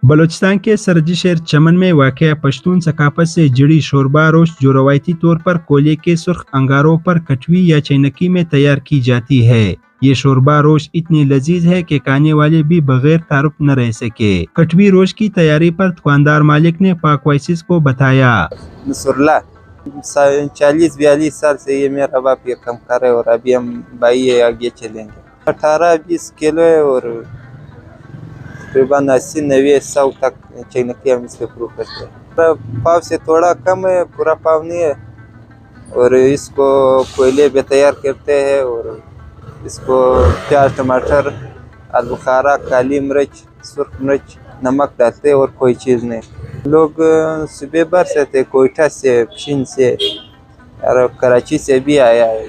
بلوچستان کے سرحدی شہر چمن میں واقع پشتون ثقافت سے جڑی شوربا روش جو روایتی طور پر کوئلے کے سرخ انگاروں پر کٹوی یا چینکی میں تیار کی جاتی ہے۔ یہ شوربا روش اتنی لذیذ ہے کہ کھانے والے بھی بغیر تعارف نہ رہ سکے۔ کٹوی روش کی تیاری پر دکاندار مالک نے پاک وائسز کو بتایا۔ 40-42 سال سے یہ میرا باپ یہ کام کر رہا ہے اور ابھی ہم بھائی آگے چلیں گے۔ 18-20 کلو ہے اور تقریباً 80-90-100 تک چینکی ہم اس کے پرو کرتے ہیں۔ پاؤ سے تھوڑا کم ہے، پورا پاؤ نہیں ہے، اور اس کو کوئلے پہ تیار کرتے ہیں اور اس کو پیاز، ٹماٹر، آلو بخارا، کالی مرچ، سرخ مرچ، نمک ڈالتے ہیں اور کوئی چیز نہیں۔ لوگ صبح بھر سے تھے، کوئٹہ سے، پشین سے اور کراچی سے بھی آیا ہے،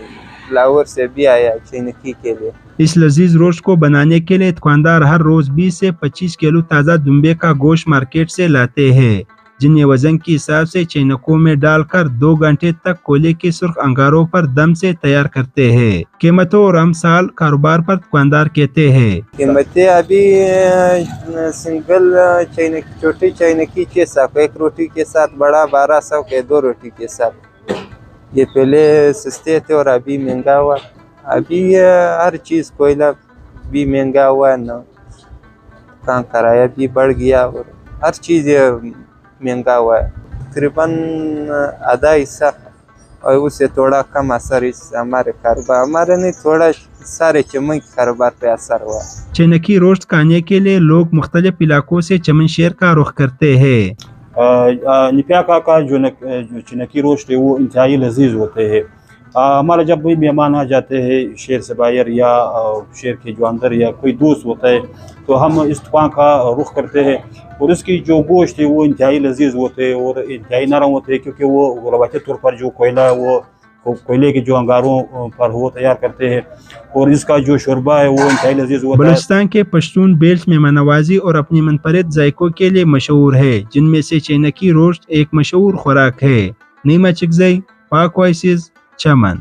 لاہور سے بھی آیا چینکی کے لیے۔ اس لذیذ روش کو بنانے کے لیے دکاندار ہر روز 20 سے 25 کلو تازہ دمبے کا گوشت مارکیٹ سے لاتے ہیں، جنہیں وزن کے حساب سے چینکوں میں ڈال کر 2 گھنٹے تک کوئلے کے سرخ انگاروں پر دم سے تیار کرتے ہیں۔ قیمتوں اور امثال کاروبار پر دکاندار کہتے ہیں۔ قیمتیں ابھی سنگل چینکی، چھوٹی چینکی 600، ایک روٹی کے ساتھ، بڑا 1200 کے 2 روٹی کے ساتھ۔ یہ پہلے سستے تھے اور ابھی مہنگا ہوا۔ ابھی ہر چیز کوئلہ بھی مہنگا ہوا ہے نا، کہاں کرایہ بھی بڑھ گیا اور ہر چیز مہنگا ہوا ہے۔ تقریباً آدھا حصہ اور اس سے تھوڑا کم اثر اس ہمارے کاروبار، ہمارے نہیں، تھوڑا سارے چمن کے کاروبار پہ اثر ہوا۔ چینکی روسٹ کھانے کے لیے لوگ مختلف علاقوں سے چمن شہر کا رخ کرتے ہیں۔ نپیا کا جو چینکی روسٹ ہے وہ انتہائی لذیذ ہوتے ہیں۔ ہمارے جب بھی مہمان آ جاتے ہیں شہر سے باہر یا شہر کے جو اندر یا کوئی دوست ہوتا ہے تو ہم اس دکان کا رخ کرتے ہیں، اور اس کی جو گوشت ہے وہ انتہائی لذیذ ہوتے ہیں اور انتہائی نرم ہوتے ہیں، کیونکہ وہ روایتی طور پر جو کوئلہ ہے وہ کوئلے کے جو انگاروں پر وہ تیار کرتے ہیں، اور اس کا جو شوربہ ہے وہ انتہائی لذیذ ہوتا ہے۔ بلوچستان کے پشتون بیلٹ مہمان نوازی اور اپنی منفرد ذائقوں کے لیے مشہور ہے، جن میں سے چینکی روسٹ ایک مشہور خوراک ہے۔ نیما چکزئی، پاک وائسز، چمن۔